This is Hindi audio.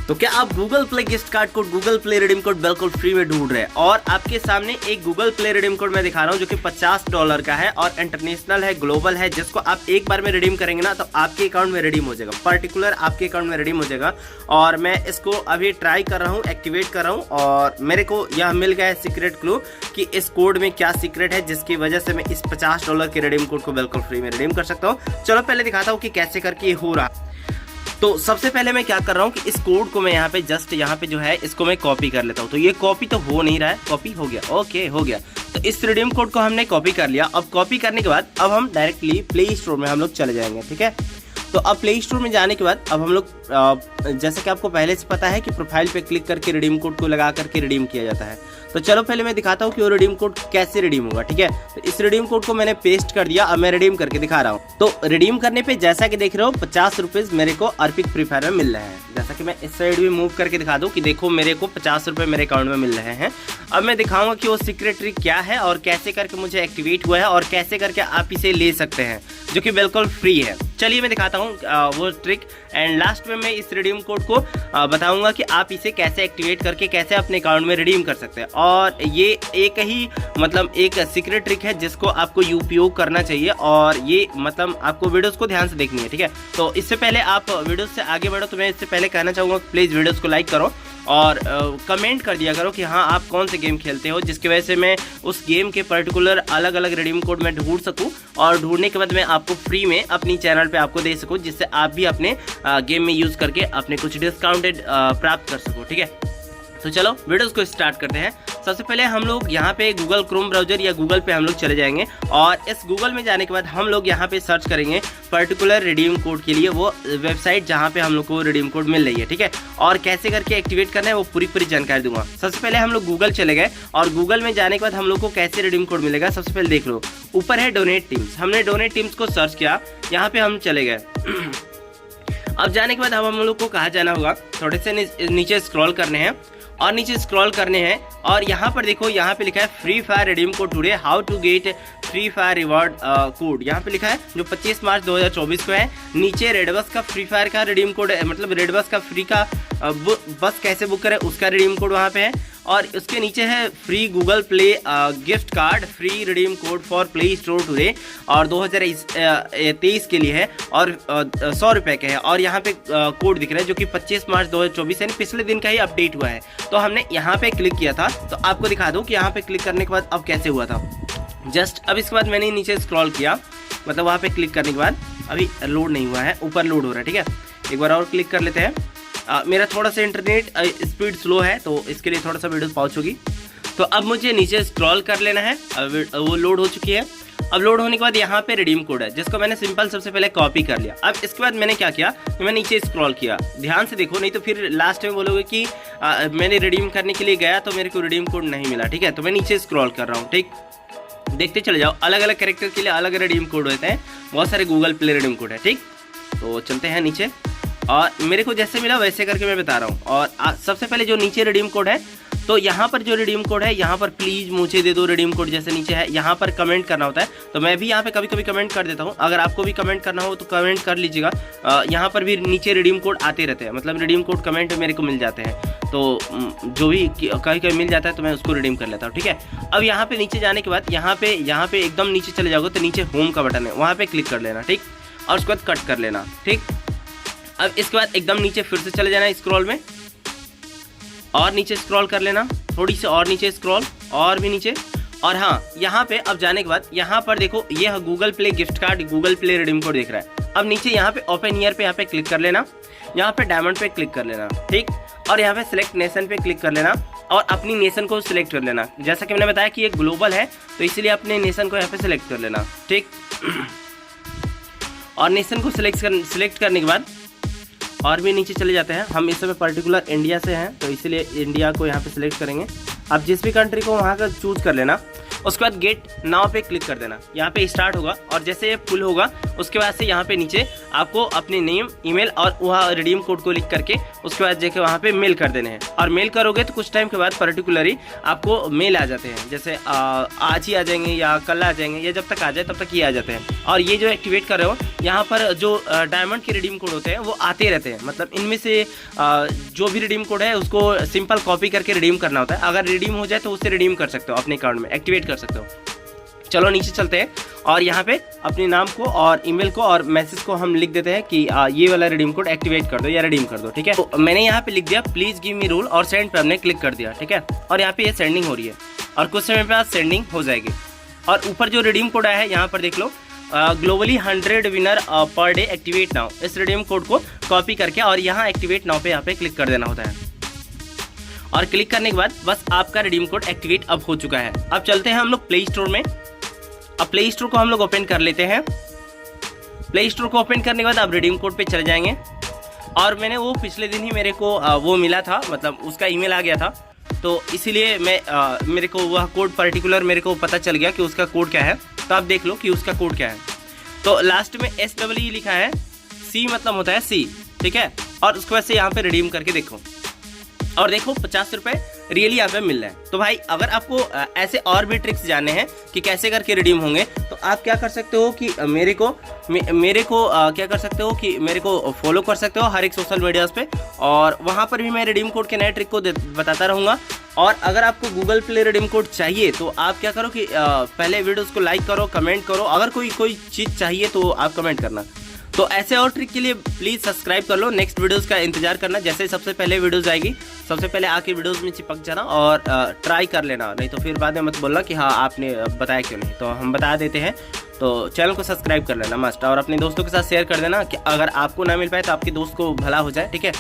तो क्या आप Google play gift card code, Google play redeem code बिल्कुल फ्री में ढूंढ रहे हैं? और आपके सामने एक गूगल प्ले रिडीम कोड मैं दिखा रहा हूं जो कि $50 का है और इंटरनेशनल है, ग्लोबल है, जिसको आप एक बार में रिडीम करेंगे ना तो आपके अकाउंट में रिडीम हो जाएगा, पर्टिकुलर आपके अकाउंट में रिडीम हो जाएगा। और मैं इसको अभी ट्राई कर रहा हूँ, एक्टिवेट कर रहा हूँ और मेरे को यह मिल गया है सीक्रेट क्लू कि इस कोड में क्या सीक्रेट है जिसकी वजह से मैं इस $50 के रिडीम कोड को बिल्कुल फ्री में रिडीम कर सकता हूँ। चलो पहले दिखाता हूँ कि कैसे करके ये हो रहा। तो सबसे पहले मैं क्या कर रहा हूँ कि इस कोड को मैं यहाँ पे जस्ट यहाँ पे जो है इसको मैं कॉपी कर लेता हूँ। तो ये कॉपी तो हो नहीं रहा है, कॉपी हो गया, ओके हो गया। तो इस रिडीम कोड को हमने कॉपी कर लिया। अब कॉपी करने के बाद अब हम डायरेक्टली प्ले स्टोर में हम लोग चले जाएंगे, ठीक है। तो अब प्ले स्टोर में जाने के बाद अब हम लोग जैसे कि आपको पहले से पता है कि प्रोफाइल पे क्लिक करके रिडीम कोड को लगा करके रिडीम किया जाता है। तो चलो पहले मैं दिखाता हूँ कि वो रिडीम कोड कैसे रिडीम होगा, ठीक है। तो इस रिडीम कोड को मैंने पेस्ट कर दिया, अब मैं रिडीम करके दिखा रहा हूँ। तो रिडीम करने पे जैसा कि देख रहे हो ₹50 मेरे को अर्पिक फ्री फायर में मिल रहे हैं। जैसा कि मैं इस साइड भी मूव करके दिखा दूँ कि देखो मेरे को ₹50 मेरे अकाउंट में मिल रहे हैं। अब मैं दिखाऊंगा कि वो सीक्रेट ट्रिक क्या है और कैसे करके मुझे एक्टिवेट हुआ है और कैसे करके आप इसे ले सकते हैं जो कि बिल्कुल फ्री है। चलिए मैं दिखाता हूँ वो ट्रिक एंड लास्ट में मैं इस रिडीम कोड को बताऊंगा कि आप इसे कैसे एक्टिवेट करके कैसे अपने अकाउंट में रिडीम कर सकते हैं। और ये एक ही मतलब एक सीक्रेट ट्रिक है जिसको आपको उपयोग करना चाहिए और ये मतलब आपको वीडियोस को ध्यान से देखनी है, ठीक है। तो इससे पहले आप वीडियोस से आगे बढ़ो तो मैं इससे पहले कहना चाहूँगा प्लीज़ वीडियोस को लाइक करो और कमेंट कर दिया करो कि हाँ आप कौन से गेम खेलते हो, जिसकी वजह से मैं उस गेम के पर्टिकुलर अलग अलग रिडीम कोड में ढूंढ सकूं और ढूंढने के बाद मैं आपको फ्री में अपनी चैनल पे आपको दे सकूं, जिससे आप भी अपने गेम में यूज़ करके अपने कुछ डिस्काउंटेड प्राप्त कर सको, ठीक है। तो चलो वीडियोस को स्टार्ट करते हैं। सबसे पहले हम लोग यहाँ पे गूगल क्रोम ब्राउजर या गूगल पे हम लोग चले जाएंगे और इस गूगल में जाने के बाद हम लोग यहाँ पे सर्च करेंगे पर्टिकुलर रिडीम कोड के लिए वो वेबसाइट जहाँ पे हम लोग को रिडीम कोड मिल रही है, ठीक है। और कैसे करके एक्टिवेट करना है वो पूरी जानकारी दूंगा। सबसे पहले हम लोग गूगल चले गए और गूगल में जाने के बाद हम लोग को कैसे रिडीम कोड मिलेगा सबसे पहले देख लो। ऊपर है डोनेट टीम्स, हमने डोनेट टीम्स को सर्च किया, यहाँ पे हम चले गए। अब जाने के बाद अब हम लोग को कहाँ जाना होगा, थोड़े से नीचे स्क्रॉल करने हैं और नीचे स्क्रॉल करने हैं और यहाँ पर देखो यहाँ पे लिखा है Free Fire redeem code today, how to get Free Fire reward code, यहाँ पे लिखा है जो 25 मार्च 2024 को है। नीचे रेडबस का फ्री फायर का रिडीम कोड है, मतलब रेडबस का फ्री का बस कैसे बुक करें उसका रिडीम कोड वहाँ पे है। और उसके नीचे है free Google play gift card free redeem code for play store today और 2023 के लिए है और ₹100 के है। और यहाँ पे कोड दिख रहा है जो कि 25 मार्च 2024 यानी पिछले दिन का ही अपडेट हुआ है। तो हमने यहाँ पे क्लिक किया था, तो आपको दिखा दूँ कि यहाँ पे क्लिक करने के बाद अब कैसे हुआ था। जस्ट अब इसके बाद मैंने नीचे स्क्रॉल किया, मतलब वहाँ पे क्लिक करने के बाद अभी लोड नहीं हुआ है, ऊपर लोड हो रहा है, ठीक है। एक बार और क्लिक कर लेते हैं। मेरा थोड़ा सा इंटरनेट स्पीड स्लो है तो इसके लिए थोड़ा सा वीडियो पॉज होगी। तो अब मुझे नीचे स्क्रॉल कर लेना है, अब वो लोड हो चुकी है। अब लोड होने के बाद यहाँ पे रिडीम कोड है जिसको मैंने सिंपल सबसे पहले कॉपी कर लिया। अब इसके बाद मैंने क्या किया, मैं नीचे स्क्रॉल किया, ध्यान से देखो नहीं तो फिर लास्ट में बोलोगे कि मैंने रिडीम करने के लिए गया तो मेरे को रिडीम कोड नहीं मिला, ठीक है। तो मैं नीचे स्क्रॉल कर रहा हूँ, ठीक, देखते चले जाओ। अलग अलग कैरेक्टर के लिए अलग रिडीम कोड होते हैं, बहुत सारे गूगल प्ले रिडीम कोड है, ठीक। तो चलते हैं नीचे और मेरे को जैसे मिला वैसे करके मैं बता रहा हूँ। और सबसे पहले जो नीचे रिडीम कोड है, तो यहाँ पर जो रिडीम कोड है यहाँ पर प्लीज़ मुझे दे दो रिडीम कोड जैसे नीचे है, यहाँ पर कमेंट करना होता है। तो मैं भी यहाँ पे कभी कभी कमेंट कर देता हूँ, अगर आपको भी कमेंट करना हो तो कमेंट कर लीजिएगा। यहाँ पर भी नीचे रिडीम कोड आते रहते हैं, मतलब रिडीम कोड कमेंट मेरे को मिल जाते हैं, तो जो भी कहीं कहीं मिल जाता है तो मैं उसको रिडीम कर लेता हूँ, ठीक है। अब यहाँ पे नीचे जाने के बाद यहाँ पे एकदम नीचे चले जाओगे तो नीचे होम का बटन है, वहाँ पे क्लिक कर लेना, ठीक। और उसके बाद कट कर लेना, ठीक। अब इसके बाद एकदम नीचे फिर से चले जाना स्क्रॉल में और नीचे स्क्रॉल कर लेना, थोड़ी सी और नीचे स्क्रॉल और भी नीचे। और हाँ, यहाँ पे अब जाने के बाद यहाँ पर देखो ये है Google play gift card, Google play redeem code दिख रहा है। अब नीचे यहाँ पे ओपन ईयर पे यहाँ पे क्लिक कर लेना, यहाँ पे डायमंड पे क्लिक कर लेना, ठीक। और यहाँ पे सिलेक्ट नेशन पे क्लिक कर लेना और अपनी नेशन को सिलेक्ट कर लेना। जैसा कि मैंने बताया कि ये ग्लोबल है तो इसीलिए अपने नेशन को यहाँ पे सिलेक्ट कर लेना, ठीक। और नेशन को सिलेक्ट करने के बाद और भी नीचे चले जाते हैं। हम इस समय पर्टिकुलर इंडिया से हैं तो इसीलिए इंडिया को यहाँ पे सिलेक्ट करेंगे। आप जिस भी कंट्री को वहाँ का चूज कर लेना, उसके बाद गेट नाउ पे क्लिक कर देना, यहाँ पे स्टार्ट होगा और जैसे ये फुल होगा उसके बाद से यहाँ पे नीचे आपको अपने नेम, ईमेल और वहाँ रिडीम कोड को लिख करके उसके बाद जाके वहाँ पे मेल कर देने हैं। और मेल करोगे तो कुछ टाइम के बाद पर्टिकुलरली आपको मेल आ जाते हैं, जैसे आज ही आ जाएंगे या कल आ जाएंगे या जब तक आ जाए तब तक ये आ जाते हैं। और ये जो एक्टिवेट कर रहे हो यहाँ पर जो डायमंड के रिडीम कोड होते हैं वो आते रहते हैं, मतलब इनमें से जो भी रिडीम कोड है उसको सिंपल कॉपी करके रिडीम करना होता है। अगर रिडीम हो जाए तो उससे रिडीम कर सकते हो, अपने अकाउंट में एक्टिवेट कर सकते हो। चलो नीचे चलते हैं और यहाँ पे अपने नाम को और ईमेल को और मैसेज को हम लिख देते हैं कि ये वाला रिडीम कोड एक्टिवेट कर दो या रिडीम कर दो, ठीक है। तो मैंने यहाँ पे लिख दिया प्लीज गिव मी रूल और सेंड पे हमने क्लिक कर दिया, ठीक है। और यहाँ पे ये सेंडिंग हो रही है और कुछ समय बाद सेंडिंग हो जाएगी। और ऊपर जो रिडीम कोड आया है यहाँ पर देख लो, globally 100 winner per day activate now. इस रिडीम कोड को कॉपी करके और यहाँ एक्टिवेट नाउ पे यहाँ पे क्लिक कर देना होता है। और क्लिक करने के बाद बस आपका रिडीम कोड एक्टिवेट अब हो चुका है। अब चलते हैं हम लोग प्ले स्टोर में। अब प्ले स्टोर को हम लोग ओपन कर लेते हैं। प्ले स्टोर को ओपन करने के बाद आप रिडीम कोड पे चले जाएंगे। और मैंने वो पिछले दिन ही मेरे को वो मिला था, मतलब उसका ईमेल आ गया था, तो इसीलिए मैं मेरे को वह कोड पर्टिकुलर मेरे को पता चल गया कि उसका कोड क्या है। तो आप देख लो कि उसका कोड क्या है। तो लास्ट में SEE लिखा है, C मतलब होता है C, ठीक है। और उसके बाद से यहाँ पे रिडीम करके देखो और देखो 50 रुपये रियली यहाँ पे मिल रहा है। तो भाई अगर आपको ऐसे और भी ट्रिक्स जानने हैं कि कैसे करके रिडीम होंगे तो आप क्या कर सकते हो कि मेरे को क्या कर सकते हो कि मेरे को फॉलो कर सकते हो हर एक सोशल मीडियाज़ पे, और वहाँ पर भी मैं रिडीम कोड के नए ट्रिक को बताता रहूँगा। और अगर आपको गूगल प्ले रिडीम कोड चाहिए तो आप क्या करो कि पहले वीडियोज़ को लाइक करो, कमेंट करो। अगर कोई चीज़ चाहिए तो आप कमेंट करना। तो ऐसे और ट्रिक के लिए प्लीज़ सब्सक्राइब कर लो। नेक्स्ट वीडियोस का इंतजार करना, जैसे सबसे पहले वीडियोस आएगी सबसे पहले आके वीडियोस में चिपक जाना और ट्राई कर लेना, नहीं तो फिर बाद में मत बोलना कि हाँ आपने बताया क्यों नहीं। तो हम बता देते हैं, तो चैनल को सब्सक्राइब कर लेना मस्ट, और अपने दोस्तों के साथ शेयर कर देना कि अगर आपको ना मिल पाए तो आपके दोस्त को भला हो जाए, ठीक है।